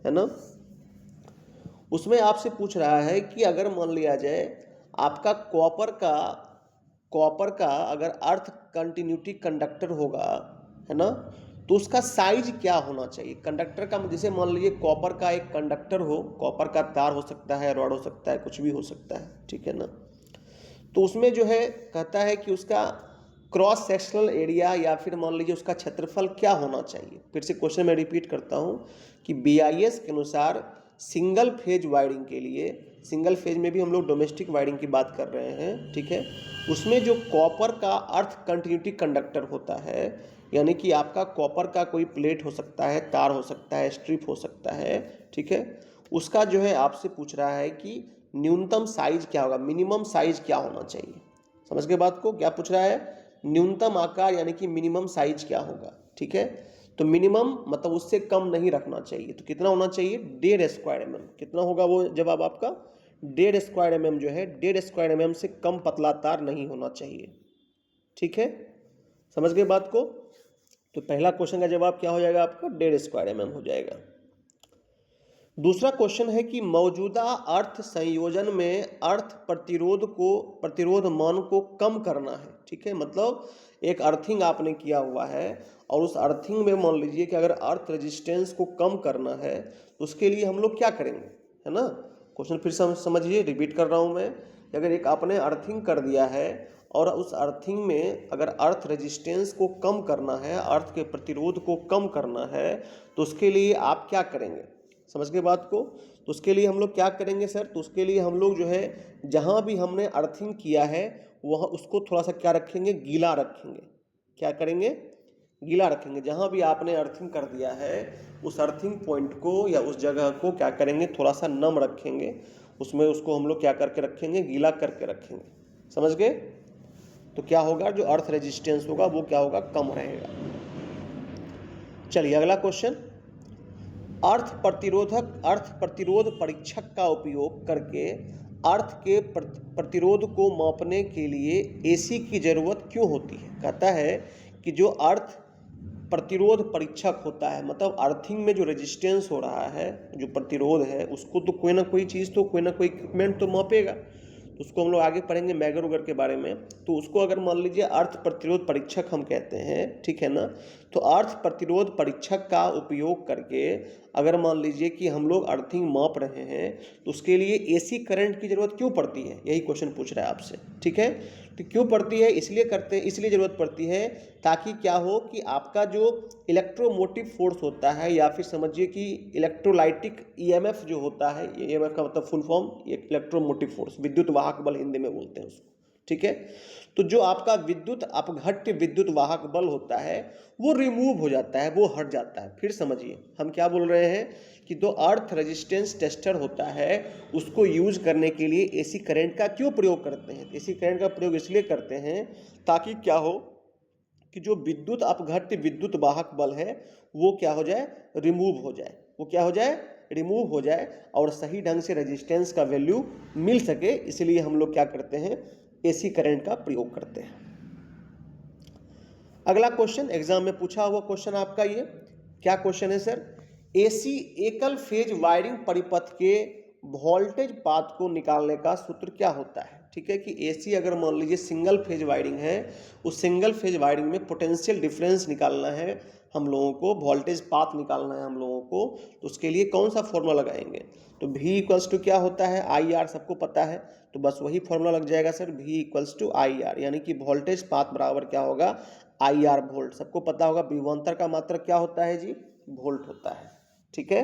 है ना। उसमें आपसे पूछ रहा है कि अगर मान लिया जाए आपका कॉपर का अगर अर्थ कंटिन्यूटी कंडक्टर होगा, है ना, तो उसका साइज क्या होना चाहिए कंडक्टर का। जैसे मान लीजिए कॉपर का एक कंडक्टर हो, कॉपर का तार हो सकता है, रॉड हो सकता है, कुछ भी हो सकता है, ठीक है ना। तो उसमें जो है कहता है कि उसका क्रॉस सेक्शनल एरिया या फिर मान लीजिए उसका क्षेत्रफल क्या होना चाहिए। फिर से क्वेश्चन मैं रिपीट करता हूँ कि BIS के अनुसार सिंगल फेज वायरिंग के लिए, सिंगल फेज में भी हम लोग डोमेस्टिक वायरिंग की बात कर रहे हैं, ठीक है, उसमें जो कॉपर का अर्थ कंटिन्यूटी कंडक्टर होता है, यानी कि आपका कॉपर का कोई प्लेट हो सकता है, तार हो सकता है, स्ट्रिप हो सकता है, ठीक है, उसका जो है आपसे पूछ रहा है कि न्यूनतम साइज क्या होगा, मिनिमम साइज क्या होना चाहिए। समझ के बात को, क्या पूछ रहा है, न्यूनतम आकार यानी कि मिनिमम साइज क्या होगा, ठीक है। तो मिनिमम मतलब उससे कम नहीं रखना चाहिए, तो कितना होना चाहिए, 1.5 स्क्वायर mm। कितना होगा वो जवाब आपका, 1.5 स्क्वायर mm जो है, 1.5 स्क्वायर mm से कम पतला तार नहीं होना चाहिए, ठीक है। समझ गए बात को। तो पहला क्वेश्चन का जवाब क्या हो जाएगा आपका, 1.5 स्क्वायर mm हो जाएगा। दूसरा क्वेश्चन है कि मौजूदा अर्थ संयोजन में अर्थ प्रतिरोध मान को कम करना है, ठीक है। मतलब एक अर्थिंग आपने किया हुआ है और उस अर्थिंग में मान लीजिए कि अगर अर्थ रेजिस्टेंस को कम करना है तो उसके लिए हम लोग क्या करेंगे, है ना। क्वेश्चन फिर समझिए, रिपीट कर रहा हूँ मैं। अगर एक आपने अर्थिंग कर दिया है और उस अर्थिंग में अगर अर्थ रेजिस्टेंस को कम करना है, अर्थ के प्रतिरोध को कम करना है, तो उसके लिए आप क्या करेंगे, समझ के बात को। तो उसके लिए हम लोग क्या करेंगे सर, तो उसके लिए हम लोग जो है जहाँ भी हमने अर्थिंग किया है वह उसको थोड़ा सा क्या रखेंगे, गीला रखेंगे। क्या करेंगे, गीला रखेंगे। जहाँ भी आपने अर्थिंग कर दिया है उस अर्थिंग पॉइंट को या उस जगह को क्या करेंगे, थोड़ा सा नम रखेंगे, उसमें उसको हम लोग क्या करके रखेंगे, गीला करके रखेंगे। समझ गए। तो क्या होगा, जो अर्थ रेजिस्टेंस होगा वो क्या होगा, कम रहेगा। चलिए अगला क्वेश्चन, अर्थ प्रतिरोध परीक्षक का उपयोग करके अर्थ के प्रतिरोध को मापने के लिए AC की जरूरत क्यों होती है। कहता है कि जो अर्थ प्रतिरोध परीक्षक होता है, मतलब अर्थिंग में जो रेजिस्टेंस हो रहा है, जो प्रतिरोध है, उसको तो कोई ना कोई चीज़, तो कोई ना कोई इक्विपमेंट तो मापेगा। तो उसको हम लोग आगे पढ़ेंगे मैगर वगैरह के बारे में। तो उसको अगर मान लीजिए अर्थ प्रतिरोध परीक्षक हम कहते हैं, ठीक है ना। तो अर्थ प्रतिरोध परीक्षक का उपयोग करके अगर मान लीजिए कि हम लोग अर्थिंग माप रहे हैं तो उसके लिए AC करंट की ज़रूरत क्यों पड़ती है, यही क्वेश्चन पूछ रहा है आपसे, ठीक है। तो क्यों पड़ती है, इसलिए करते हैं, इसलिए ज़रूरत पड़ती है ताकि क्या हो कि आपका जो इलेक्ट्रोमोटिव फोर्स होता है, या फिर समझिए कि इलेक्ट्रोलाइटिक EMF जो होता है, EMF का मतलब फुल फॉर्म इलेक्ट्रोमोटिव फोर्स, विद्युत वाहक बल हिंदी में बोलते हैं उसको, ठीक है। तो जो आपका अपघट्य विद्युत वाहक बल होता है वो रिमूव हो जाता है, वो हट जाता है। फिर समझिए हम क्या बोल रहे हैं कि जो अर्थ रेजिस्टेंस टेस्टर होता है उसको यूज करने के लिए AC करंट का क्यों प्रयोग करते हैं। AC करंट का प्रयोग इसलिए करते हैं ताकि क्या हो कि जो अपघट्य विद्युत वाहक बल है वो क्या हो जाए, रिमूव हो जाए, वो क्या हो जाए, रिमूव हो जाए, और सही ढंग से रेजिस्टेंस का वैल्यू मिल सके, इसलिए हम लोग क्या करते हैं, AC करंट का प्रयोग करते हैं। अगला क्वेश्चन एग्जाम में पूछा हुआ क्वेश्चन आपका, ये क्या क्वेश्चन है सर, AC एकल फेज वायरिंग परिपथ के वोल्टेज पाथ को निकालने का सूत्र क्या होता है। ठीक है कि AC अगर मान लीजिए सिंगल फेज वायरिंग है, उस सिंगल फेज वायरिंग में पोटेंशियल डिफरेंस निकालना है हम लोगों को, वोल्टेज पाथ निकालना है हम लोगों को, तो उसके लिए कौन सा फॉर्मूला लगाएंगे। तो V इक्वल्स टू क्या होता है, IR, सबको पता है, तो बस वही फॉर्मूला लग जाएगा sir, V equals to IR, यानी कि वोल्टेज पाथ बराबर क्या होगा, IR वोल्ट। सबको पता होगा विभवांतर का मात्रक क्या होता है जी, वोल्ट होता है, ठीक है।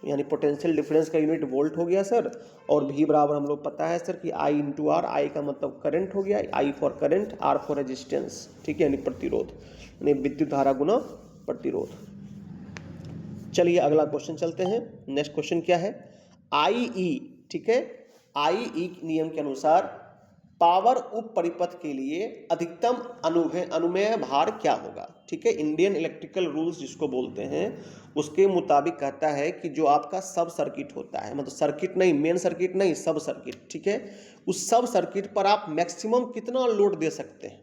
यानी पोटेंशियल डिफरेंस का यूनिट वोल्ट हो गया सर, और V बराबर हम लोग पता है सर कि I इंटू आर, I का मतलब करंट हो गया, I for current, R for resistance, ठीक है, यानी प्रतिरोध, यानी विद्युत धारा गुना प्रतिरोध। चलिए अगला क्वेश्चन चलते हैं। नेक्स्ट क्वेश्चन क्या है, IE, ठीक है, IE नियम के अनुसार पावर उप परिपथ के लिए अधिकतम अनुमेय भार क्या होगा। ठीक है, इंडियन इलेक्ट्रिकल रूल्स जिसको बोलते हैं उसके मुताबिक कहता है कि जो आपका सब सर्किट होता है, मतलब सर्किट नहीं, मेन सर्किट नहीं, सब सर्किट, ठीक है, उस सब सर्किट पर आप मैक्सिमम कितना लोड दे सकते हैं।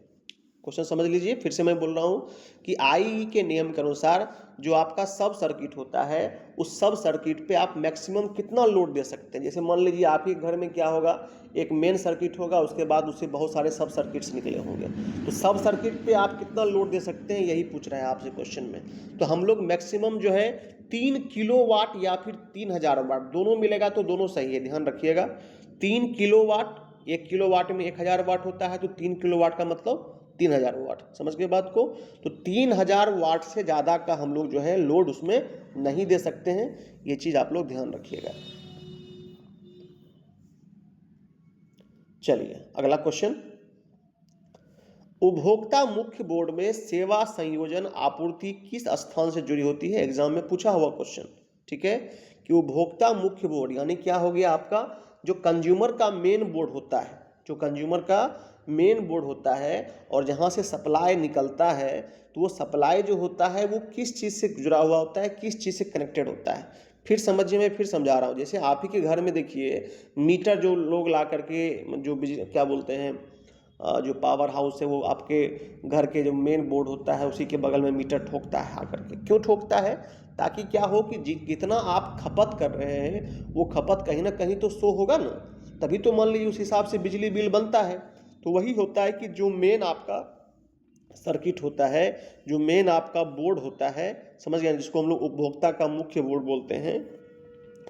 क्वेश्चन समझ लीजिए, फिर से मैं बोल रहा हूँ कि आईई के नियम के अनुसार जो आपका सब सर्किट होता है उस सब सर्किट पे आप मैक्सिमम कितना लोड दे सकते हैं। जैसे मान लीजिए आपके घर में क्या होगा, एक मेन सर्किट होगा, उसके बाद उससे बहुत सारे सब सर्किट्स निकले होंगे, तो सब सर्किट पे आप कितना लोड दे सकते हैं यही पूछ रहा है आपसे क्वेश्चन में। तो हम लोग मैक्सिमम जो है 3 किलोवाट या फिर 3000 वाट दोनों मिलेगा तो दोनों सही है, ध्यान रखिएगा। 3 किलोवाट, 1 किलोवाट में 1000 वाट होता है, तो 3 किलोवाट का मतलब 3000 वाट। समझ गए बात को? तो 3000 वाट से ज़्यादा का हम लोग जो है लोड उसमें नहीं दे सकते हैं, ये चीज़ आप लोग ध्यान रखिएगा। चलिए अगला क्वेश्चन, उपभोक्ता मुख्य बोर्ड में सेवा संयोजन आपूर्ति किस स्थान से जुड़ी होती है? एग्जाम में पूछा हुआ क्वेश्चन, ठीक है, कि उपभोक्ता मुख्य बोर्ड यानी क्या हो गया आपका जो कंज्यूमर का मेन बोर्ड होता है, जो कंज्यूमर का मेन बोर्ड होता है और जहाँ से सप्लाई निकलता है, तो वो सप्लाई जो होता है वो किस चीज़ से जुड़ा हुआ होता है, किस चीज़ से कनेक्टेड होता है। फिर समझिए, मैं फिर समझा रहा हूँ। जैसे आप ही के घर में देखिए मीटर जो लोग ला करके जो बिजली क्या बोलते हैं जो पावर हाउस है वो आपके घर के जो मेन बोर्ड होता है उसी के बगल में मीटर ठोकता है आकर के। क्यों ठोकता है? ताकि क्या हो कि जितना आप खपत कर रहे हैं वो खपत कहीं ना कहीं तो शो होगा ना, तभी तो मान लीजिए उस हिसाब से बिजली बिल बनता है। तो वही होता है कि जो मेन आपका सर्किट होता है, जो मेन आपका बोर्ड होता है, समझ गए, जिसको हम लोग उपभोक्ता का मुख्य बोर्ड बोलते हैं,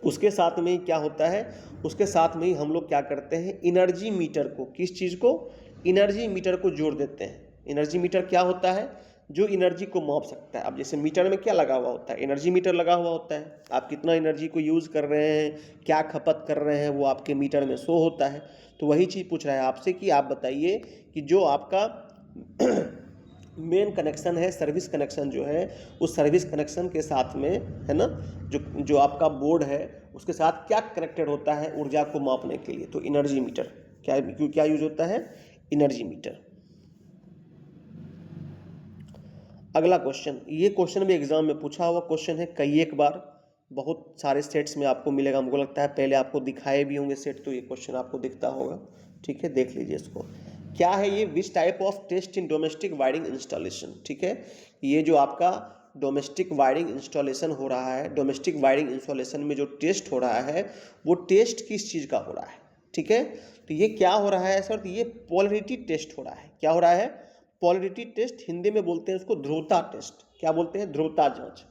उसके साथ में ही क्या होता है, उसके साथ में ही हम लोग क्या करते हैं, एनर्जी मीटर को, किस चीज़ को, एनर्जी मीटर को जोड़ देते हैं। एनर्जी मीटर क्या होता है? जो एनर्जी को माप सकता है। अब जैसे मीटर में क्या लगा हुआ होता है, एनर्जी मीटर लगा हुआ होता है, आप कितना एनर्जी को यूज़ कर रहे हैं, क्या खपत कर रहे हैं, वो आपके मीटर में शो होता है। तो वही चीज़ पूछ रहा है आपसे कि आप बताइए कि जो आपका मेन कनेक्शन है, सर्विस कनेक्शन जो है, उस सर्विस कनेक्शन के साथ में है ना, जो आपका बोर्ड है उसके साथ क्या कनेक्टेड होता है ऊर्जा को मापने के लिए? तो एनर्जी मीटर। क्या यूज होता है? Energy meter. अगला क्वेश्चन, ये क्वेश्चन भी एग्जाम में पूछा हुआ क्वेश्चन है कई एक बार, बहुत सारे सेट्स में आपको मिलेगा, मुझे लगता है पहले आपको दिखाए भी होंगे सेट, तो ये क्वेश्चन आपको दिखता होगा, ठीक है, देख लीजिए इसको। क्या है ये? Which type of test in domestic wiring installation, ठीक है, ये जो आपका डोमेस्टिक वायरिंग इंस्टॉलेशन हो रहा है, डोमेस्टिक वायरिंग इंस्टॉलेशन में जो टेस्ट हो रहा है वो टेस्ट किस चीज़ का हो रहा है, ठीक है, तो ये क्या हो रहा है सर? तो ये पोलरिटी टेस्ट हो रहा है। क्या हो रहा है? पोलरिटी टेस्ट, हिंदी में बोलते हैं उसको ध्रुवता टेस्ट। क्या बोलते हैं? ध्रुवता जांच।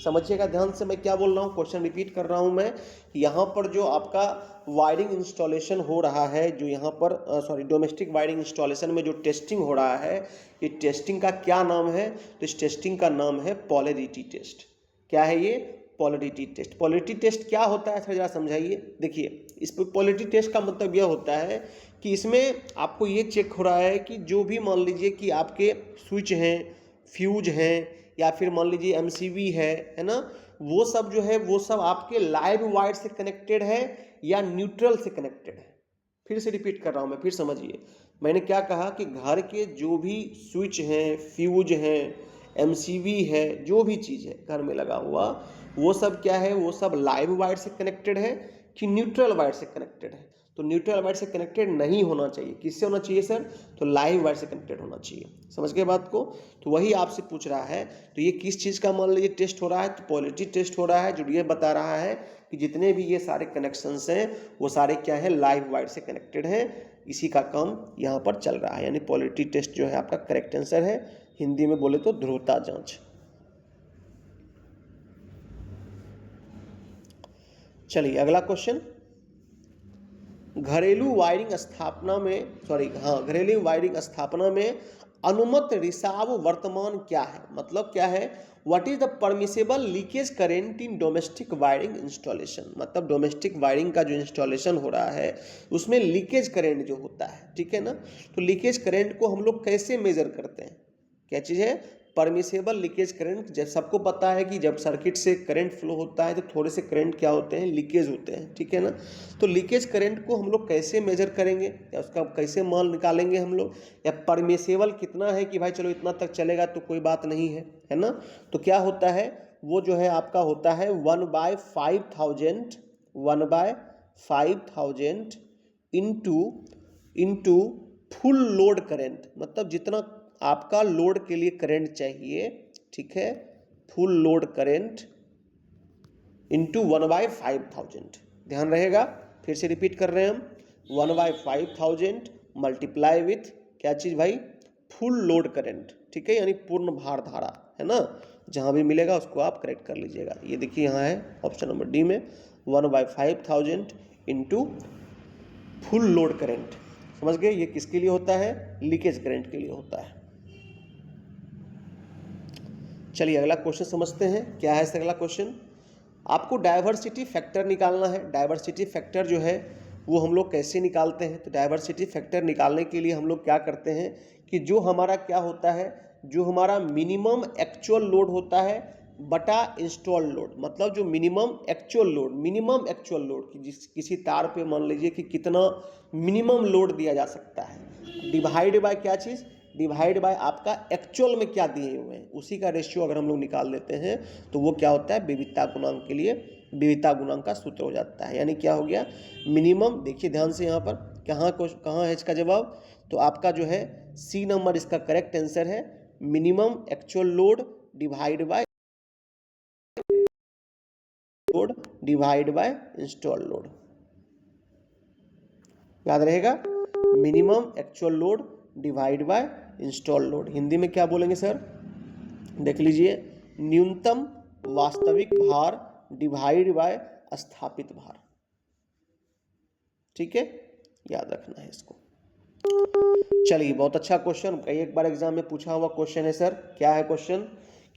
समझिएगा ध्यान से मैं क्या बोल रहा हूँ, क्वेश्चन रिपीट कर रहा हूँ मैं। यहाँ पर जो आपका वायरिंग इंस्टॉलेशन हो रहा है, जो यहाँ पर डोमेस्टिक वायरिंग इंस्टॉलेशन में जो टेस्टिंग हो रहा है, ये टेस्टिंग का क्या नाम है? तो इस टेस्टिंग का नाम है पोलरिटी टेस्ट। क्या है ये? Polarity test. पोलरिटी टेस्ट क्या होता है सर, जरा समझाइए। देखिए, इस पर पोलरिटी टेस्ट का मतलब यह होता है कि इसमें आपको ये चेक हो रहा है कि जो भी मान लीजिए कि आपके स्विच हैं, फ्यूज हैं, या फिर मान लीजिए एमसीबी है ना, वो सब जो है वो सब आपके लाइव वायर से कनेक्टेड है या न्यूट्रल से कनेक्टेड है। फिर से रिपीट कर रहा हूँ मैं, फिर समझिए। मैंने क्या कहा कि घर के जो भी स्विच हैं, फ्यूज हैं, एमसीबी है, जो भी चीज़ है घर में लगा हुआ, वो सब क्या है, वो सब लाइव वायर से कनेक्टेड है कि न्यूट्रल वायर से कनेक्टेड है? तो न्यूट्रल वायर से कनेक्टेड नहीं होना चाहिए। किससे होना चाहिए सर? तो लाइव वायर से कनेक्टेड होना चाहिए। समझ गए बात को? तो वही आपसे पूछ रहा है। तो ये किस चीज़ का मान लीजिए टेस्ट हो रहा है? तो पोलरिटी टेस्ट हो रहा है, जो ये बता रहा है कि जितने भी ये सारे कनेक्शंस हैं वो सारे क्या है, लाइव वायर से कनेक्टेड हैं। इसी का काम यहाँ पर चल रहा है, यानी पोलरिटी टेस्ट जो है आपका करेक्ट आंसर है। हिंदी में बोले तो ध्रुवता जांच। चलिए अगला क्वेश्चन, घरेलू वायरिंग स्थापना में अनुमत रिसाव वर्तमान क्या है? मतलब क्या है? What is the permissible leakage current in domestic wiring installation? मतलब डोमेस्टिक वायरिंग का जो इंस्टॉलेशन हो रहा है उसमें लीकेज करेंट जो होता है, ठीक है ना, तो लीकेज करेंट को हम लोग कैसे मेजर करते हैं? क्या चीज़ है? Permissible leakage current. जब सबको पता है कि जब सर्किट से करंट फ्लो होता है तो थोड़े से करंट क्या होते हैं, लीकेज होते हैं, ठीक है ना। तो लीकेज करंट को हम लोग कैसे मेजर करेंगे या उसका कैसे मान निकालेंगे हम लोग, या परमिसेबल कितना है कि भाई चलो इतना तक चलेगा तो कोई बात नहीं है ना। तो क्या होता है, वो जो है आपका होता है 1/5000 इंटू फुल लोड करंट। मतलब जितना आपका लोड के लिए करंट चाहिए, ठीक है, फुल लोड करंट इंटू 1/5000। ध्यान रहेगा, फिर से रिपीट कर रहे हैं हम, 1/5000 मल्टीप्लाई विथ क्या चीज़ भाई, फुल लोड करंट, ठीक है, यानी पूर्ण भार धारा, है ना। जहाँ भी मिलेगा उसको आप करेक्ट कर लीजिएगा। ये देखिए यहाँ है ऑप्शन नंबर डी में 1/5000 इंटू फुल लोड करंट। समझ गए, ये किसके लिए होता है, लीकेज करंट के लिए होता है। चलिए अगला क्वेश्चन समझते हैं, क्या है इस अगला क्वेश्चन। आपको डाइवर्सिटी फैक्टर निकालना है। डाइवर्सिटी फैक्टर जो है वो हम लोग कैसे निकालते हैं, तो डाइवर्सिटी फैक्टर निकालने के लिए हम लोग क्या करते हैं कि जो हमारा क्या होता है, जो हमारा मिनिमम एक्चुअल लोड होता है बटा इंस्टॉल लोड, मतलब जो मिनिमम एक्चुअल लोड कि जिस किसी तार पे मान लीजिए कि कितना मिनिमम लोड दिया जा सकता है, डिवाइड बाय क्या चीज़, डिवाइड बाय आपका एक्चुअल में क्या दिए हुए हैं, उसी का रेशियो अगर हम लोग निकाल लेते हैं तो वो क्या होता है, विविधता गुणांक के लिए विविधता गुणांक का सूत्र हो जाता है। यानी क्या हो गया, मिनिमम, देखिए ध्यान से यहाँ पर कहाँ है इसका जवाब, तो आपका जो है सी नंबर इसका करेक्ट आंसर है, minimum actual load divide by install load. याद रहेगा, minimum actual load divide by install load. Hindi में क्या बोलेंगे सर, देख लीजिए, न्यूनतम वास्तविक भार डिवाइड बाय स्थापित भार, ठीक है, याद रखना है इसको। चलिए बहुत अच्छा क्वेश्चन, कई एक बार एग्जाम में पूछा हुआ क्वेश्चन है सर। क्या है क्वेश्चन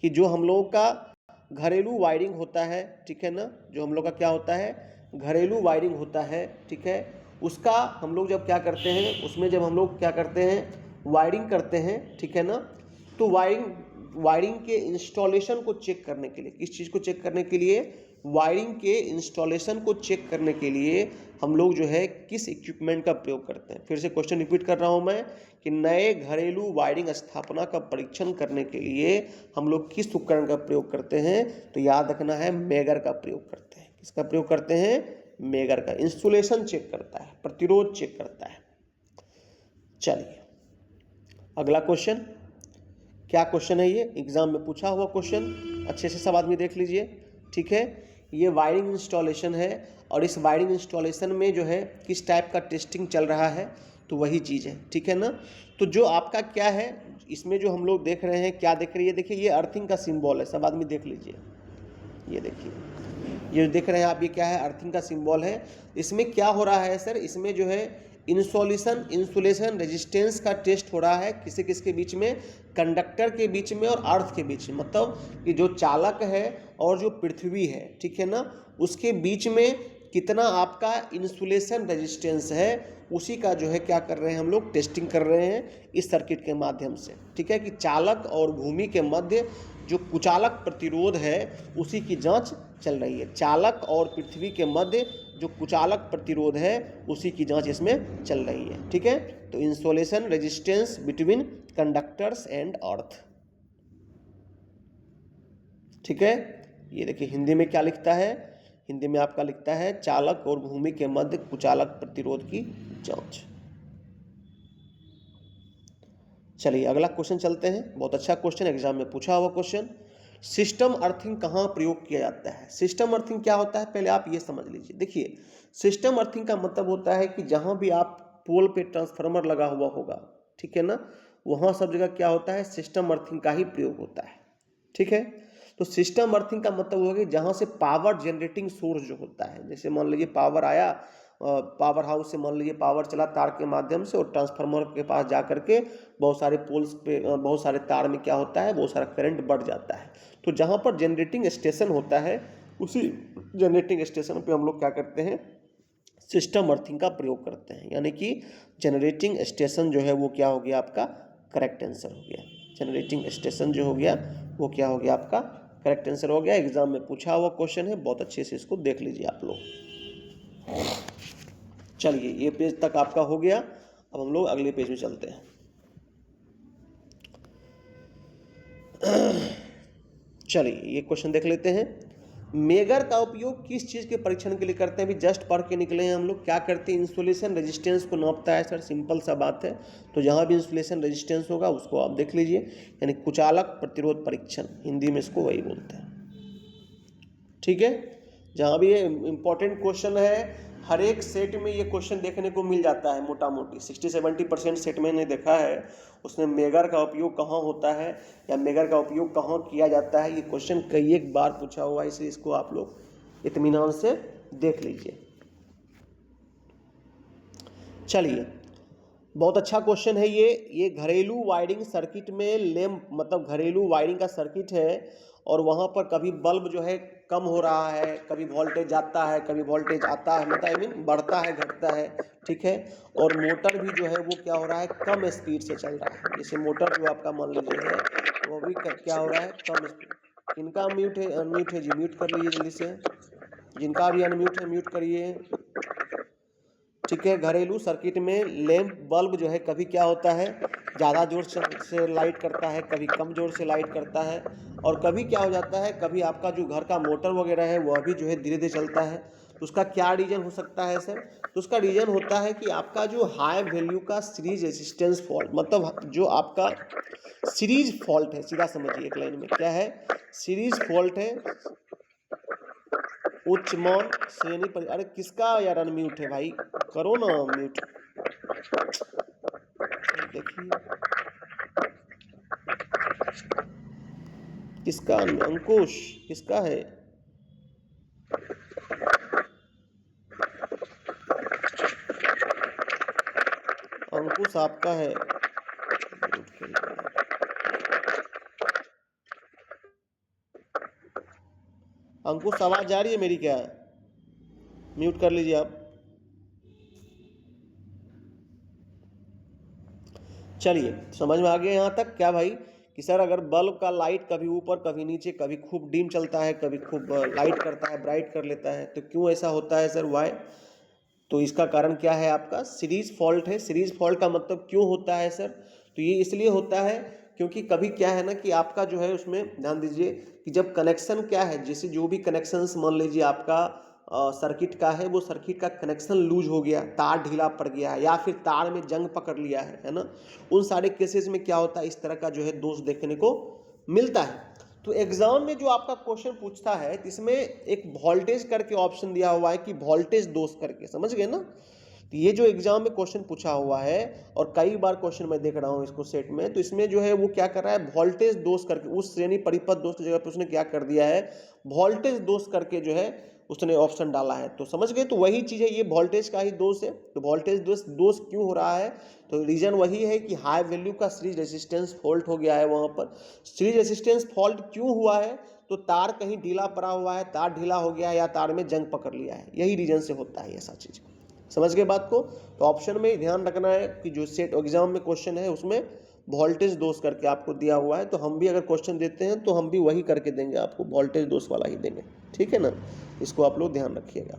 कि जो हम लोगों का घरेलू वायरिंग होता है, ठीक है ना, जो हम लोग का क्या होता है, घरेलू वायरिंग होता है, ठीक है, उसका हम लोग जब क्या करते हैं, उसमें जब हम लोग क्या करते हैं, वायरिंग करते हैं, ठीक है ना, तो वायरिंग के इंस्टॉलेशन को चेक करने के लिए, किस चीज़ को चेक करने के लिए, वायरिंग के इंस्टॉलेशन को चेक करने के लिए हम लोग जो है किस इक्विपमेंट का प्रयोग करते हैं। फिर से क्वेश्चन रिपीट कर रहा हूं मैं कि नए घरेलू वायरिंग स्थापना का परीक्षण करने के लिए हम लोग किस उपकरण का प्रयोग करते हैं, तो याद रखना है मेगर का प्रयोग करते हैं। किसका प्रयोग करते हैं, मेगर का। इंसुलेशन चेक करता है, प्रतिरोध चेक करता है। चलिए अगला क्वेश्चन, क्या क्वेश्चन है, ये एग्जाम में पूछा हुआ क्वेश्चन, अच्छे से सब आदमी देख लीजिए, ठीक है। ये वायरिंग इंस्टॉलेशन है और इस वायरिंग इंस्टॉलेशन में जो है किस टाइप का टेस्टिंग चल रहा है, तो वही चीज़ है, ठीक है ना। तो जो आपका क्या है, इसमें जो हम लोग देख रहे हैं, क्या देख रही है, देखिए ये अर्थिंग का सिंबल है, सब आदमी देख लीजिए, ये देखिए, ये देख रहे हैं आप, ये क्या है, अर्थिंग का सिंबल है। इसमें क्या हो रहा है सर, इसमें जो है इंसुलेशन रेजिस्टेंस का टेस्ट हो रहा है, किसी किसके बीच में, कंडक्टर के बीच में और अर्थ के बीच में, मतलब कि जो चालक है और जो पृथ्वी है, ठीक है ना, उसके बीच में कितना आपका इंसुलेशन रेजिस्टेंस है, उसी का जो है क्या कर रहे हैं हम लोग, टेस्टिंग कर रहे हैं इस सर्किट के माध्यम से, ठीक है, कि चालक और भूमि के मध्य जो कुचालक प्रतिरोध है उसी की जांच चल रही है। चालक और पृथ्वी के मध्य जो कुचालक प्रतिरोध है उसी की जांच इसमें चल रही है, ठीक है। तो insulation resistance between conductors and earth, ठीक है। ये देखिए हिंदी में क्या लिखता है, हिंदी में आपका लिखता है चालक और भूमि के मध्य कुचालक प्रतिरोध की जांच। चलिए अगला क्वेश्चन चलते हैं, बहुत अच्छा क्वेश्चन, एग्जाम में पूछा हुआ क्वेश्चन। सिस्टम अर्थिंग कहाँ प्रयोग किया जाता है। सिस्टम अर्थिंग क्या होता है, पहले आप ये समझ लीजिए। देखिए सिस्टम अर्थिंग का मतलब होता है कि जहाँ भी आप पोल पे ट्रांसफार्मर लगा हुआ होगा, ठीक है ना, वहाँ सब जगह क्या होता है, सिस्टम अर्थिंग का ही प्रयोग होता है, ठीक है। तो सिस्टम अर्थिंग का मतलब होगा कि जहाँ से पावर जनरेटिंग सोर्स जो होता है, जैसे मान लीजिए पावर आया, पावर हाउस से मान लीजिए पावर चला तार के माध्यम से और ट्रांसफार्मर के पास जा करके बहुत सारे पोल्स पे बहुत सारे तार में क्या होता है, बहुत सारा करंट बढ़ जाता है। तो जहाँ पर जनरेटिंग स्टेशन होता है उसी जनरेटिंग स्टेशन पे हम लोग क्या करते हैं, सिस्टम अर्थिंग का प्रयोग करते हैं। यानी कि जनरेटिंग स्टेशन जो है वो क्या हो गया, आपका करेक्ट आंसर हो गया। जनरेटिंग स्टेशन जो हो गया वो क्या हो गया, आपका करेक्ट आंसर हो गया। एग्जाम में पूछा हुआ क्वेश्चन है, बहुत अच्छे से इसको देख लीजिए आप लोग। चलिए ये पेज तक आपका हो गया, अब हम लोग अगले पेज में चलते हैं। चलिए ये क्वेश्चन देख लेते हैं। मेगर का उपयोग किस चीज़ के परीक्षण के लिए करते हैं? अभी जस्ट पढ़ के निकले हैं हम लोग। क्या करते हैं? इंसुलेशन रेजिस्टेंस को नापता है सर, सिंपल सा बात है। तो जहाँ भी इंसुलेशन रेजिस्टेंस होगा उसको आप देख लीजिए, यानी कुचालक प्रतिरोध परीक्षण, हिंदी में इसको वही बोलते हैं। ठीक है, जहाँ भी ये इम्पोर्टेंट क्वेश्चन है, हर एक सेट में ये क्वेश्चन देखने को मिल जाता है मोटा मोटी 60-70% सेट मैंने देखा है, उसमें मेगर का उपयोग कहाँ होता है या मेगर का उपयोग कहाँ किया जाता है, ये क्वेश्चन कई एक बार पूछा हुआ है, इसलिए इसको आप लोग इत्मीनान से देख लीजिए। चलिए, बहुत अच्छा क्वेश्चन है ये घरेलू वायरिंग सर्किट में लैंप, मतलब घरेलू वायरिंग का सर्किट है और वहाँ पर कभी बल्ब जो है कम हो रहा है, कभी वोल्टेज जाता है, कभी वोल्टेज आता है, मतलब आई मीन बढ़ता है घटता है, ठीक है। और मोटर भी जो है वो क्या हो रहा है, कम स्पीड से चल रहा है। जैसे मोटर जो आपका मान लीजिए है वो भी क्या हो रहा है, कम स्पीड। इनका अनम्यूट है जी, म्यूट कर लीजिए जल्दी से, जिनका भी अनम्यूट है म्यूट करिए। ठीक है, घरेलू सर्किट में लैंप बल्ब जो है कभी क्या होता है, ज़्यादा जोर से लाइट करता है, कभी कम जोर से लाइट करता है, और कभी क्या हो जाता है, कभी आपका जो घर का मोटर वगैरह है वह भी जो है धीरे धीरे चलता है। तो उसका क्या रीज़न हो सकता है सर? तो उसका रीज़न होता है कि आपका जो हाई वैल्यू का सीरीज रेजिस्टेंस फॉल्ट, मतलब जो आपका सीरीज फॉल्ट है, सीधा समझिए एक लाइन में क्या है, सीरीज फॉल्ट है, उच्च मान श्रेणी पर। अरे किसका यार अनम्यूट है भाई, करो ना म्यूट। देखिए किसका, अंकुश किसका है? अंकुश आपका है, म्यूट कर लीजिए। अंकुश आवाज जा रही है मेरी क्या? म्यूट कर लीजिए आप। चलिए समझ में आ गया यहाँ तक क्या भाई, कि सर अगर बल्ब का लाइट कभी ऊपर कभी नीचे, कभी खूब डिम चलता है, कभी खूब लाइट करता है, ब्राइट कर लेता है, तो क्यों ऐसा होता है सर, वाई? तो इसका कारण क्या है, आपका सीरीज फॉल्ट है। सीरीज फॉल्ट का मतलब क्यों होता है सर? तो ये इसलिए होता है क्योंकि कभी क्या है ना कि आपका जो है उसमें ध्यान दीजिए कि जब कनेक्शन क्या है, जैसे जो भी कनेक्शंस मान लीजिए आपका सर्किट का है, वो सर्किट का कनेक्शन लूज हो गया, तार ढीला पड़ गया है, या फिर तार में जंग पकड़ लिया है ना, उन सारे केसेस में क्या होता है, इस तरह का जो है दोष देखने को मिलता है। तो एग्जाम में जो आपका क्वेश्चन पूछता है, इसमें एक वोल्टेज करके ऑप्शन दिया हुआ है कि वोल्टेज दोष करके, समझ गए ना। तो ये जो एग्जाम में क्वेश्चन पूछा हुआ है और कई बार क्वेश्चन मैं देख रहा हूँ इसको सेट में, तो इसमें जो है वो क्या कर रहा है, वोल्टेज दोष करके, उस श्रेणी परिपथ दोष की जगह पर उसने क्या कर दिया है, वोल्टेज दोष करके जो है उसने ऑप्शन डाला है। तो समझ गए, तो वही चीज़ है, ये वोल्टेज का ही दोष है। तो वोल्टेज दोष क्यों हो रहा है, तो रीजन वही है कि हाई वैल्यू का सीरीज रेजिस्टेंस फॉल्ट हो गया है। वहाँ पर सीरीज रेजिस्टेंस फॉल्ट क्यों हुआ है, तो तार कहीं ढीला पड़ा हुआ है, तार ढीला हो गया है, या तार में जंग पकड़ लिया है, यही रीजन से होता है ऐसा चीज़। समझ गए बात को? तो ऑप्शन में ध्यान रखना है कि जो सेट एग्जाम में क्वेश्चन है उसमें वोल्टेज दोष करके आपको दिया हुआ है, तो हम भी अगर क्वेश्चन देते हैं तो हम भी वही करके देंगे आपको, वोल्टेज दोष वाला ही देंगे, ठीक है ना। इसको आप लोग ध्यान रखिएगा।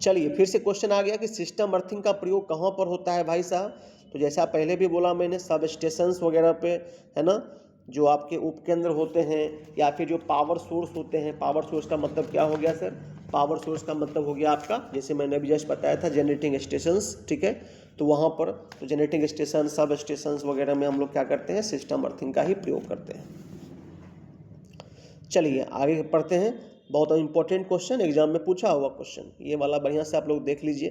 चलिए फिर से क्वेश्चन आ गया कि सिस्टम अर्थिंग का प्रयोग कहाँ पर होता है भाई साहब। तो जैसा पहले भी बोला मैंने, सब स्टेशंस वगैरह पे, है ना, जो आपके उपकेंद्र होते हैं या फिर जो पावर सोर्स होते हैं। पावर सोर्स का मतलब क्या हो गया सर, पावर सोर्स का मतलब हो गया आपका, जैसे मैंने अभी जस्ट बताया था, जनरेटिंग स्टेशंस, ठीक है। तो वहाँ पर तो जनरेटिंग स्टेशन, सब स्टेशंस वगैरह में हम लोग क्या करते हैं, सिस्टम अर्थिंग का ही प्रयोग करते हैं। चलिए आगे पढ़ते हैं। बहुत इंपॉर्टेंट क्वेश्चन, एग्जाम में पूछा हुआ क्वेश्चन, ये वाला बढ़िया से आप लोग देख लीजिए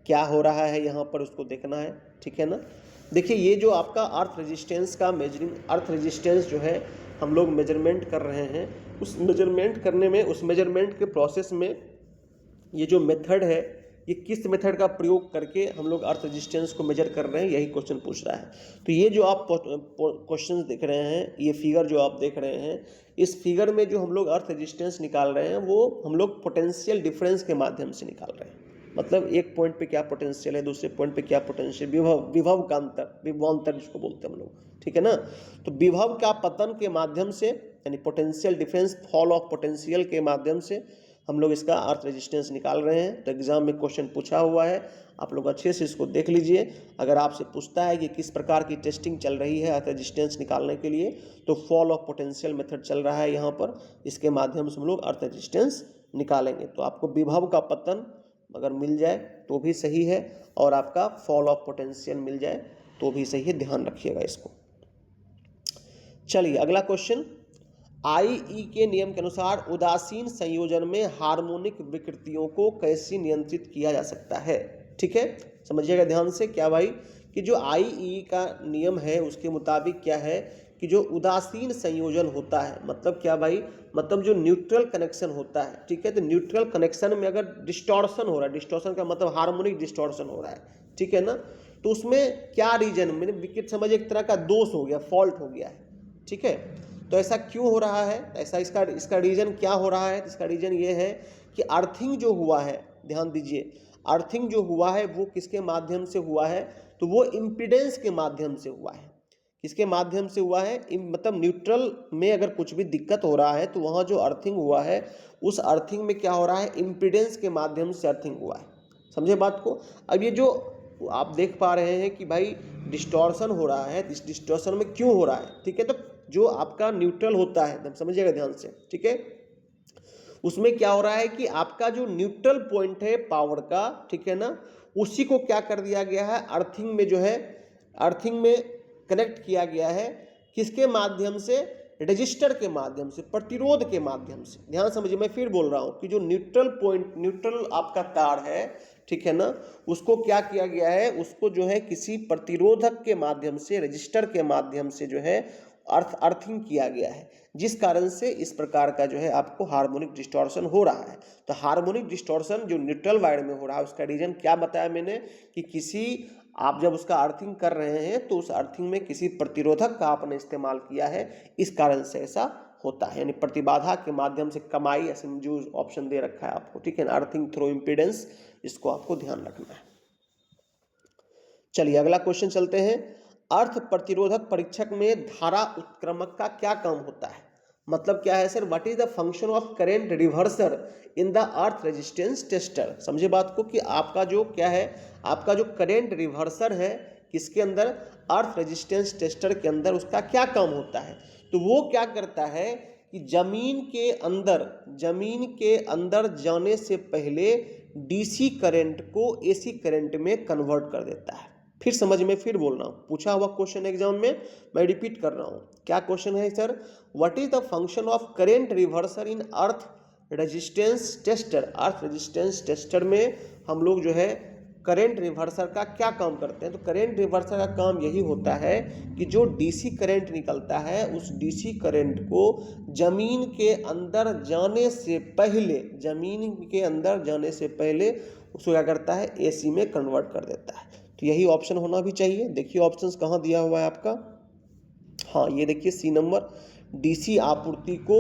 क्या हो रहा है यहाँ पर, उसको देखना है, ठीक है ना। देखिए ये जो आपका अर्थ रेजिस्टेंस का मेजरिंग, अर्थ रेजिस्टेंस जो है हम लोग मेजरमेंट कर रहे हैं, उस मेजरमेंट करने में, उस मेजरमेंट के प्रोसेस में ये जो मेथड है, ये किस मेथड का प्रयोग करके हम लोग अर्थ रेजिस्टेंस को मेजर कर रहे हैं, यही क्वेश्चन पूछ रहा है। तो ये जो आप क्वेश्चन देख रहे हैं, ये फिगर जो आप देख रहे हैं, इस फिगर में जो हम लोग अर्थ रेजिस्टेंस निकाल रहे हैं वो हम लोग पोटेंशियल डिफरेंस के माध्यम से निकाल रहे हैं। मतलब एक पॉइंट पे क्या पोटेंशियल है, दूसरे पॉइंट पे क्या पोटेंशियल, विभव का अंतर, विभवांतर जिसको बोलते हैं हम लोग, ठीक है ना। तो विभव का पतन के माध्यम से, यानी potential difference, fall of potential के माध्यम से हम लोग इसका अर्थ रेजिस्टेंस निकाल रहे हैं। तो एग्जाम में क्वेश्चन पूछा हुआ है, आप लोग अच्छे से इसको देख लीजिए। अगर आपसे पूछता है कि किस प्रकार की टेस्टिंग चल रही है अर्थ रेजिस्टेंस निकालने के लिए, तो फॉल ऑफ पोटेंशियल मेथड चल रहा है यहाँ पर, इसके माध्यम से हम लोग अर्थ रेजिस्टेंस निकालेंगे। तो आपको विभव का पतन अगर मिल जाए तो भी सही है, और आपका फॉल ऑफ पोटेंशियल मिल जाए तो भी सही है, ध्यान रखिएगा इसको। चलिए अगला क्वेश्चन, आईई के नियम के अनुसार उदासीन संयोजन में हार्मोनिक विकृतियों को कैसे नियंत्रित किया जा सकता है। ठीक है, समझिएगा ध्यान से। क्या भाई कि जो आईई का नियम है उसके मुताबिक क्या है कि जो उदासीन संयोजन होता है, मतलब क्या भाई, मतलब जो न्यूट्रल कनेक्शन होता है, ठीक है, तो न्यूट्रल कनेक्शन में अगर डिस्टॉर्शन हो रहा है, डिस्टॉर्शन का मतलब हार्मोनिक डिस्टॉर्शन हो रहा है, ठीक है ना, तो उसमें क्या रीजन, मैंने विकृत समझ एक तरह का दोष हो गया, फॉल्ट हो गया है। ठीक है, तो ऐसा क्यों हो रहा है, ऐसा इसका रीजन क्या हो रहा है। इसका रीजन ये है कि अर्थिंग जो हुआ है, ध्यान दीजिए, अर्थिंग जो हुआ है वो किसके माध्यम से हुआ है, तो वो इम्पीडेंस के माध्यम से हुआ है। किसके माध्यम से हुआ है, मतलब न्यूट्रल में अगर कुछ भी दिक्कत हो रहा है तो वहाँ जो अर्थिंग हुआ है उस अर्थिंग में क्या हो रहा है, इम्पीडेंस के माध्यम से अर्थिंग हुआ है। समझे बात को। अब ये जो आप देख पा रहे हैं कि भाई डिस्टॉर्शन हो रहा है, इस डिस्टॉर्शन में क्यों हो रहा है, ठीक है, तो जो आपका न्यूट्रल होता है, समझिएगा ध्यान से, ठीक है, उसमें क्या हो रहा है कि आपका जो न्यूट्रल पॉइंट है पावर का, ठीक है ना, उसी को क्या कर दिया गया है, अर्थिंग में जो है, अर्थिंग में कनेक्ट किया गया है। किसके माध्यम से, रजिस्टर के माध्यम से, प्रतिरोध के माध्यम से। ध्यान समझिए, मैं फिर बोल रहा हूं कि जो न्यूट्रल पॉइंट, न्यूट्रल आपका तार है, ठीक है ना, उसको क्या किया गया है, उसको जो है किसी प्रतिरोधक के माध्यम से, रजिस्टर के माध्यम से जो है अर्थिंग किया गया है, जिस कारण से इस प्रकार का जो है आपको हार्मोनिक डिस्टॉर्शन हो रहा है। तो हार्मोनिक डिस्टॉर्शन जो न्यूट्रल वायर में हो रहा है उसका रीजन क्या बताया मैंने, कि किसी, आप जब उसका अर्थिंग कर रहे हैं तो उस अर्थिंग में किसी प्रतिरोधक का आपने इस्तेमाल किया है, इस कारण से ऐसा होता है। यानी प्रतिबाधा के माध्यम से कमाई, ऐसे जो ऑप्शन दे रखा है आपको, ठीक है ना, अर्थिंग थ्रू इम्पीडेंस, इसको आपको ध्यान रखना है। चलिए अगला क्वेश्चन चलते हैं। अर्थ प्रतिरोधक परीक्षक में धारा उत्क्रमक का क्या काम होता है, मतलब क्या है sir, what is the function of current reverser in the earth resistance tester. समझे बात को कि आपका जो क्या है, आपका जो करेंट रिवर्सर है किसके अंदर, अर्थ रेजिस्टेंस टेस्टर के अंदर, उसका क्या काम होता है। तो वो क्या करता है कि जमीन के अंदर जाने से पहले डीसी करंट को एसी करंट में कन्वर्ट कर देता है। फिर समझ में, फिर बोल रहा हूँ, पूछा हुआ क्वेश्चन एग्जाम में, मैं रिपीट कर रहा हूँ। क्या क्वेश्चन है sir, what is the function of current reverser in earth resistance tester. Earth resistance tester में हम लोग जो है करेंट रिवर्सर का क्या काम करते हैं। तो करेंट रिवर्सर का काम यही होता है कि जो डीसी करंट निकलता है उस डीसी करंट को जमीन के अंदर जाने से पहले उसको क्या करता है, एसी में कन्वर्ट कर देता है। तो यही ऑप्शन होना भी चाहिए। देखिए ऑप्शंस कहाँ दिया हुआ है आपका, हाँ ये देखिए सी नंबर, डीसी आपूर्ति को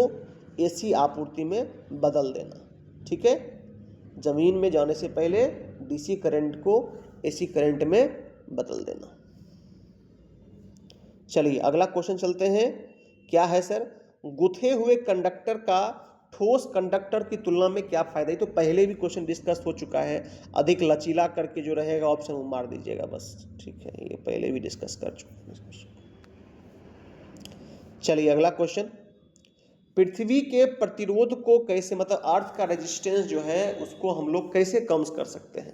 एसी आपूर्ति में बदल देना। ठीक है, जमीन में जाने से पहले डीसी करंट को एसी करंट में बदल देना। चलिए अगला क्वेश्चन चलते हैं। क्या है सर, गुथे हुए कंडक्टर का ठोस कंडक्टर की तुलना में क्या फायदा है। तो पहले भी क्वेश्चन डिस्कस हो चुका है, अधिक लचीला करके जो रहेगा ऑप्शन वो मार दीजिएगा बस। ठीक है, ये पहले भी डिस्कस कर चुके हैं। चलिए अगला क्वेश्चन, पृथ्वी के प्रतिरोध को कैसे, मतलब अर्थ का रेजिस्टेंस जो है उसको हम लोग कैसे कम कर सकते हैं।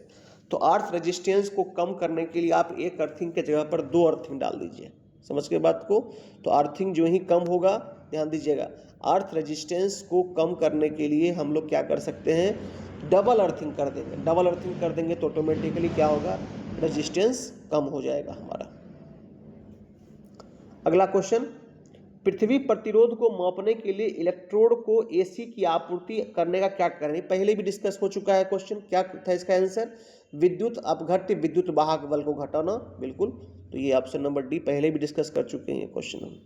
तो अर्थ रेजिस्टेंस को कम करने के लिए आप एक अर्थिंग के जगह पर दो अर्थिंग डाल दीजिए। समझ के बात को। तो अर्थिंग जो ही कम होगा, ध्यान दीजिएगा, अर्थ रेजिस्टेंस को कम करने के लिए हम लोग क्या कर सकते हैं, डबल अर्थिंग कर देंगे। डबल अर्थिंग कर देंगे तो ऑटोमेटिकली क्या होगा, रेजिस्टेंस कम हो जाएगा हमारा। अगला क्वेश्चन, पृथ्वी प्रतिरोध को मापने के लिए इलेक्ट्रोड को एसी की आपूर्ति करने का क्या करें। पहले भी डिस्कस हो चुका है क्वेश्चन। क्या था इसका आंसर, विद्युत अपघट्य विद्युत वाहक बल को घटाना। बिल्कुल, तो ये ऑप्शन नंबर डी, पहले भी डिस्कस कर चुके हैं ये क्वेश्चन, हम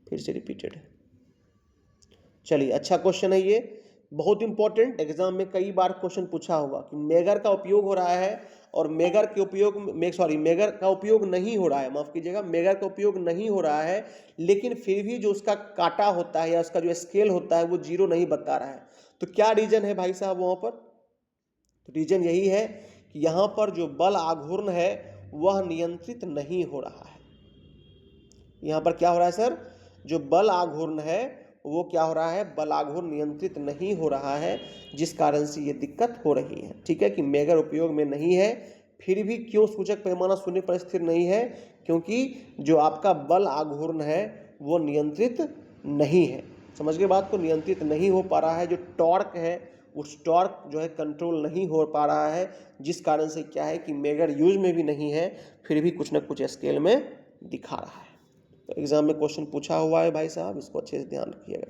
फिर से रिपीटेड है। चलिए अच्छा क्वेश्चन है ये, बहुत इंपॉर्टेंट, एग्जाम में कई बार क्वेश्चन पूछा हुआ कि मेगर का उपयोग हो रहा है और मेगर का उपयोग नहीं हो रहा है, माफ कीजिएगा, मेगर का उपयोग नहीं हो रहा है, लेकिन फिर भी जो उसका काटा होता है या उसका जो स्केल होता है वो जीरो नहीं बता रहा है। तो क्या रीजन है भाई साहब वहां पर? तो रीजन यही है कि यहां पर जो बल आघूर्ण है वह नियंत्रित नहीं हो रहा है। यहां पर क्या हो रहा है सर? जो बल आघूर्ण है वो क्या हो रहा है? बल आघूर्ण नियंत्रित नहीं हो रहा है, जिस कारण से ये दिक्कत हो रही है। ठीक है कि मेगर उपयोग में नहीं है, फिर भी क्यों सूचक पैमाना शून्य पर स्थिर नहीं है? क्योंकि जो आपका बल आघूर्ण है वो नियंत्रित नहीं है। समझ गए बात को? नियंत्रित नहीं हो पा रहा है। जो टॉर्क है उस टॉर्क जो है कंट्रोल नहीं हो पा रहा है, जिस कारण से क्या है कि मेगर यूज में भी नहीं है, फिर भी कुछ ना कुछ स्केल में दिखा रहा है। तो एग्जाम में क्वेश्चन पूछा हुआ है भाई साहब, इसको अच्छे से ध्यान रखिएगा।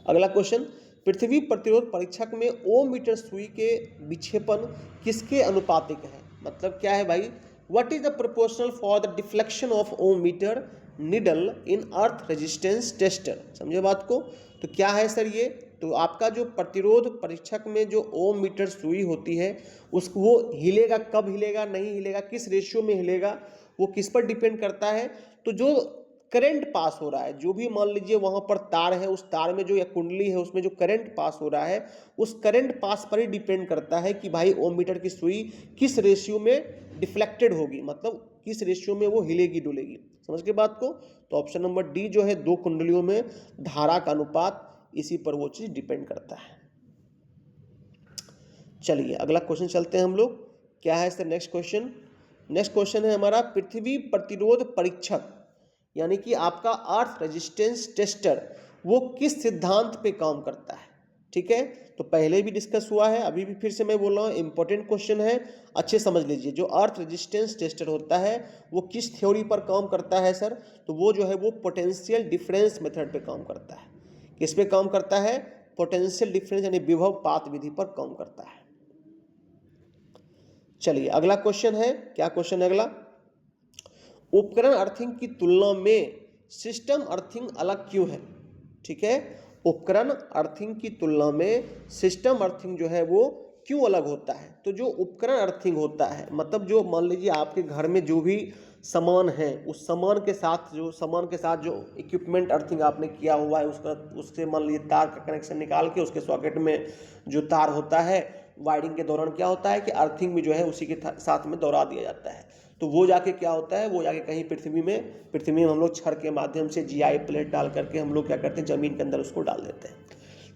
अगला क्वेश्चन, पृथ्वी प्रतिरोध परीक्षक में ओम मीटर सुई के विक्षेपण किसके अनुपातिक है? मतलब क्या है भाई? What is the proportional for the deflection of ohm meter needle in earth resistance tester? समझे बात को? तो क्या है सर ये? तो आपका जो प्रतिरोध परीक्षक में जो ओम मीटर सुई होती है उसको वो हिलेगा, कब हिलेगा, नहीं हिलेगा, किस रेशियो में हिलेगा, वो किस पर डिपेंड करता है? तो जो करंट पास हो रहा है, जो भी मान लीजिए वहां पर तार है, उस तार में जो या कुंडली है उसमें जो करंट पास हो रहा है, उस करंट पास पर ही डिपेंड करता है कि भाई ओम मीटर की सुई किस रेशियो में डिफ्लेक्टेड होगी, मतलब किस रेशियो में वो हिलेगी डुलेगी। समझ के बात को? तो ऑप्शन नंबर डी जो है, दो कुंडलियों में धारा का अनुपात, इसी पर वो चीज डिपेंड करता है। चलिए अगला क्वेश्चन चलते हैं हम लोग। क्या है sir next question? Next question है हमारा, पृथ्वी प्रतिरोध परीक्षक यानी कि आपका अर्थ रेजिस्टेंस टेस्टर वो किस सिद्धांत पे काम करता है? ठीक है, तो पहले भी डिस्कस हुआ है, अभी भी फिर से मैं बोल रहा हूँ, इंपॉर्टेंट क्वेश्चन है, अच्छे समझ लीजिए। जो अर्थ रेजिस्टेंस टेस्टर होता है वो किस थ्योरी पर काम करता है सर? तो वो जो है वो पोटेंशियल डिफरेंस मेथड पे काम करता है। किस पे काम करता है? पोटेंशियल डिफरेंस यानी विभव पात विधि पर काम करता है। चलिए अगला क्वेश्चन है, क्या क्वेश्चन है अगला? उपकरण अर्थिंग की तुलना में सिस्टम अर्थिंग अलग क्यों है? ठीक है, उपकरण अर्थिंग की तुलना में सिस्टम अर्थिंग जो है वो क्यों अलग होता है? तो जो उपकरण अर्थिंग होता है, मतलब जो मान लीजिए आपके घर में जो भी सामान है उस सामान के साथ जो इक्विपमेंट अर्थिंग आपने किया हुआ है उसका, उससे मान लीजिए तार का कनेक्शन निकाल के उसके सॉकेट में जो तार होता है वायरिंग के दौरान क्या होता है कि अर्थिंग में जो है उसी के साथ में दौड़ा दिया जाता है। तो वो जाके क्या होता है, वो जाके कहीं पृथ्वी में हम लोग छड़ के माध्यम से जीआई प्लेट डाल करके हम लोग क्या करते हैं, जमीन के अंदर उसको डाल देते हैं।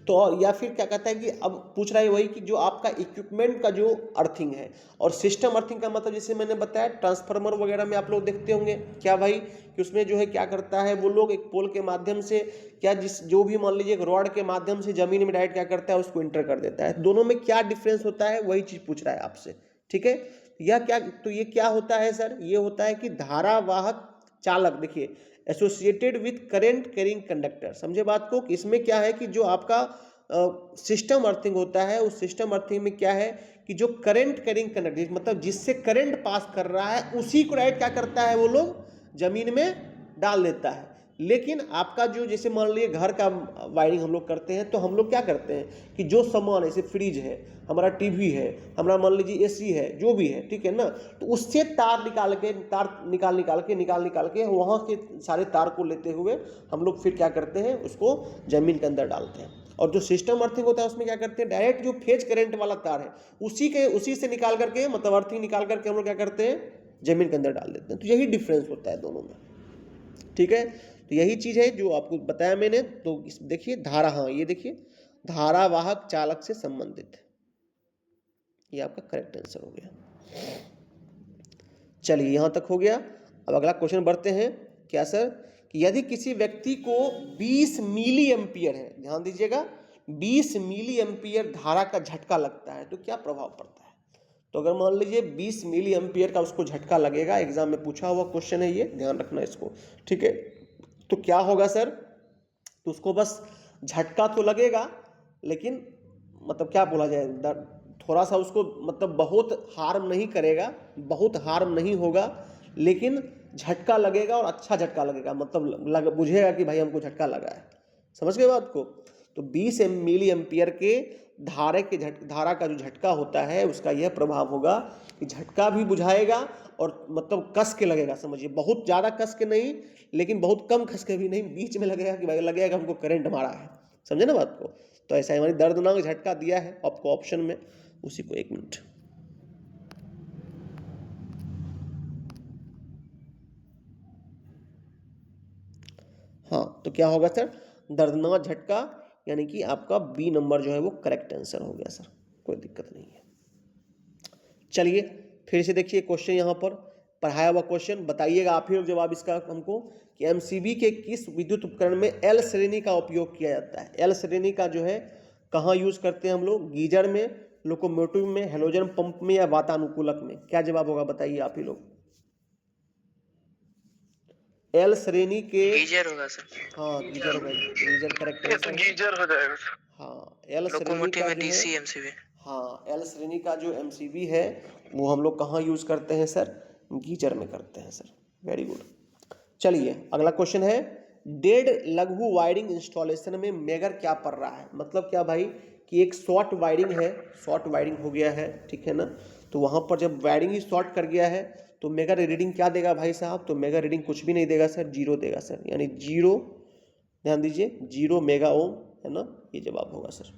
तो या फिर क्या कहता है कि अब पूछ रहा है वही कि जो आपका इक्विपमेंट का जो अर्थिंग है, और सिस्टम अर्थिंग का मतलब जैसे मैंने बताया ट्रांसफार्मर वगैरह में आप लोग देखते होंगे क्या भाई कि उसमें जो है क्या करता है वो लोग एक पोल के माध्यम से क्या जो भी मान लीजिए एक रॉड के माध्यम से जमीन में डायरेक्ट क्या करता है उसको इंटर कर देता है। दोनों में क्या डिफरेंस होता है वही चीज पूछ रहा है आपसे। ठीक है, यह क्या, तो ये क्या होता है सर? ये होता है कि धारावाहक चालक, देखिए associated with current carrying conductor. समझे बात को? कि इसमें क्या है कि जो आपका सिस्टम अर्थिंग होता है उस सिस्टम अर्थिंग में क्या है कि जो करंट कैरिंग कंडक्टर, मतलब जिससे करंट पास कर रहा है उसी को राइट क्या करता है वो लोग जमीन में डाल देता है। लेकिन आपका जो जैसे मान लीजिए घर का वायरिंग हम लोग करते हैं तो हम लोग क्या करते हैं कि जो सामान जैसे फ्रिज है, हमारा टीवी है, हमारा मान लीजिए एसी है, जो भी है, ठीक है ना, तो उससे तार निकाल के वहाँ के सारे तार को लेते हुए हम लोग फिर क्या करते हैं उसको जमीन के अंदर डालते हैं। और जो सिस्टम अर्थिंग होता है उसमें क्या करते हैं डायरेक्ट जो फेज करंट वाला तार है उसी से निकाल करके, मतलब अर्थिंग निकाल करके हम लोग क्या करते हैं जमीन के अंदर डाल देते हैं। तो यही डिफरेंस होता है दोनों में। ठीक है, तो यही चीज है जो आपको बताया मैंने। तो देखिए धारा, हाँ ये देखिए धारावाहक चालक से संबंधित है, ये आपका करेक्ट आंसर हो गया। चलिए यहां तक हो गया। अब अगला क्वेश्चन बढ़ते हैं। क्या सर? कि यदि किसी व्यक्ति को 20 मिली एम्पियर है, ध्यान दीजिएगा, 20 मिली एम्पियर धारा का झटका लगता है तो क्या प्रभाव पड़ता है? तो अगर मान लीजिए 20 मिली एम्पियर का उसको झटका लगेगा, एग्जाम में पूछा हुआ क्वेश्चन है ये, ध्यान रखना इसको। ठीक है, तो क्या होगा सर? तो उसको बस झटका तो लगेगा, लेकिन मतलब क्या बोला जाए, थोड़ा सा उसको मतलब बहुत हार्म नहीं करेगा, बहुत हार्म नहीं होगा, लेकिन झटका लगेगा और अच्छा झटका लगेगा, मतलब बुझेगा कि भाई हमको झटका लगा है। समझ गए बात को? तो 20 मिली एम्पियर के धारा का जो झटका होता है उसका यह प्रभाव होगा कि झटका भी बुझाएगा और मतलब कस के लगेगा। समझिए बहुत ज़्यादा कस के नहीं, लेकिन बहुत कम कस के भी नहीं, बीच में लगेगा कि भाई लगेगा हमको करंट मारा है। समझे ना बात को? तो ऐसा हमारी दर्दनाक झटका दिया है आपको ऑप्शन में, उसी को 1 मिनट। हाँ, तो क्या होगा सर, दर्दनाक झटका, यानी कि आपका बी नंबर जो है वो करेक्ट आंसर हो गया सर, कोई दिक्कत नहीं है। चलिए फिर से देखिए क्वेश्चन यहाँ पर पढ़ाया हुआ क्वेश्चन, बताइएगा आप ही लोग जवाब इसका हमको कि एमसीबी के किस विद्युत उपकरण में एल श्रेणी का उपयोग किया जाता है। एल श्रेणी का जो है कहाँ यूज करते हैं हम लोग, गीजर में, लोकोमोटिव में, हैलोजन पंप में या वातानुकूलक में? क्या जवाब होगा बताइए आप ही लोग। एल श्रेणी के गीजर होगा सर। हाँ गीजर होगा, गीजर करेक्ट आंसर है। गीजर हो जाएगा सर। हाँ एल श्रेणी लोकोमोटिव का में जो है, डीसी एमसीबी। हाँ एल श्रेणी का जो एमसीबी है वो हम लोग कहाँ यूज करते हैं सर, गीजर में करते हैं सर। Very good. चलिए अगला क्वेश्चन है, डेड लघु वायरिंग इंस्टॉलेशन में मेगर क्या पड़ रहा है? मतलब क्या भाई कि एक शॉर्ट वायरिंग है, शॉर्ट वायरिंग हो गया है, ठीक है ना, तो वहाँ पर जब वायरिंग ही शॉर्ट कर गया है तो मेगर रीडिंग क्या देगा भाई साहब? तो मेगा रीडिंग कुछ भी नहीं देगा सर, 0 देगा सर, यानी 0, ध्यान दीजिए 0 मेगा ओम, है ना, ये जवाब होगा सर।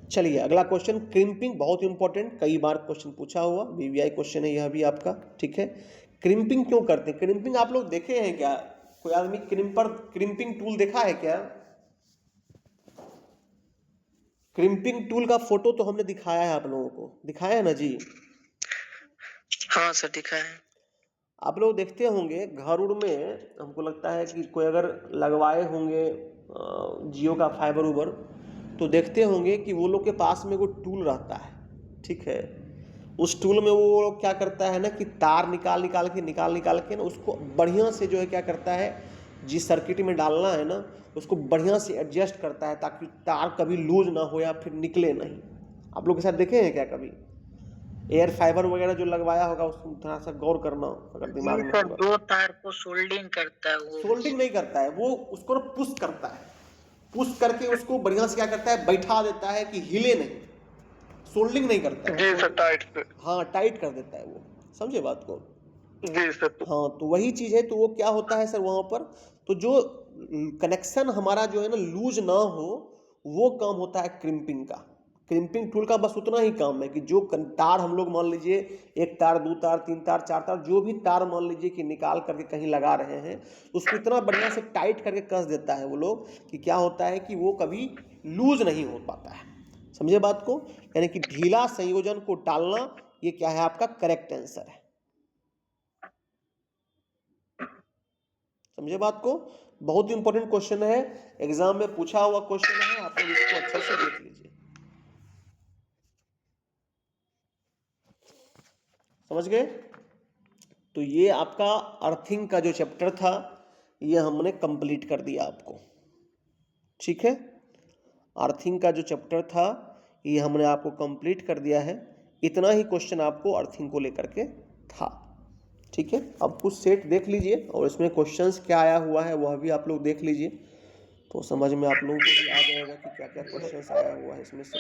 चलिए अगला क्वेश्चन, क्रिम्पिंग, बहुत इंपॉर्टेंट, कई बार क्वेश्चन पूछा हुआ वीवीआई क्वेश्चन है यह भी आपका, ठीक है। क्रिम्पिंग क्यों करते हैं? क्रिम्पिंग आप लोग देखे हैं क्या? कोई आदमी क्रिम्पिंग टूल देखा है क्या? क्रिम्पिंग टूल का फोटो तो हमने दिखाया है आप लोगों को, दिखाया है ना जी? हाँ सर दिखा है। आप लोग देखते होंगे घर उर में, हमको लगता है कि कोई अगर लगवाए होंगे जियो का फाइबर उबर, तो देखते होंगे कि वो लोग के पास में वो टूल रहता है, ठीक है। उस टूल में वो लोग क्या करता है ना कि तार निकाल के ना उसको बढ़िया से जो है क्या करता है, जिस सर्किट में डालना है ना उसको बढ़िया से एडजस्ट करता है ताकि तार कभी लूज ना हो या फिर निकले नहीं। आप लोग के साथ देखे हैं क्या कभी? एयर फाइबर वगैरह जो लगवाया होगा उसको थोड़ा सा गौर करना अगर दिमाग में सर होगा। 2 तार को सोल्डिंग करता है वो। सोल्डिंग नहीं करता है वो, उसको ना पुश करता है, पुश करके उसको बढ़िया से क्या करता है, बैठा देता है कि हिले नहीं। सोल्डिंग नहीं करता है जी सर, टाइट पे। हाँ टाइट कर देता है वो, समझे बात को? जी सर। हाँ तो वही चीज है, तो वो क्या होता है सर वहां पर, तो जो कनेक्शन हमारा जो है ना लूज ना हो, वो काम होता है क्रिम्पिंग का। क्रिम्पिंग टूल का बस उतना ही काम है कि जो तार हम लोग मान लीजिए 1 तार 2 तार 3 तार 4 तार जो भी तार मान लीजिए कि निकाल करके कहीं लगा रहे हैं, उसको इतना बढ़िया से टाइट करके कस देता है वो लोग कि क्या होता है कि वो कभी लूज नहीं हो पाता है। समझे बात को? यानी कि ढीला संयोजन को टालना, ये क्या है आपका करेक्ट आंसर है। समझे बात को? बहुत इंपॉर्टेंट क्वेश्चन है, एग्जाम में पूछा हुआ क्वेश्चन है, आप लोग इसको अच्छे से देख लीजिए। समझ गए? तो ये आपका अर्थिंग का जो चैप्टर था ये हमने कंप्लीट कर दिया आपको, ठीक है। अर्थिंग का जो चैप्टर था ये हमने आपको कंप्लीट कर दिया है। इतना ही क्वेश्चन आपको अर्थिंग को लेकर के था, ठीक है। अब कुछ सेट देख लीजिए और इसमें क्वेश्चंस क्या आया हुआ है वह भी आप लोग देख लीजिए, तो समझ में आप लोगों को भी आ जाएगा कि क्या क्या क्वेश्चंस आया हुआ है इसमें से।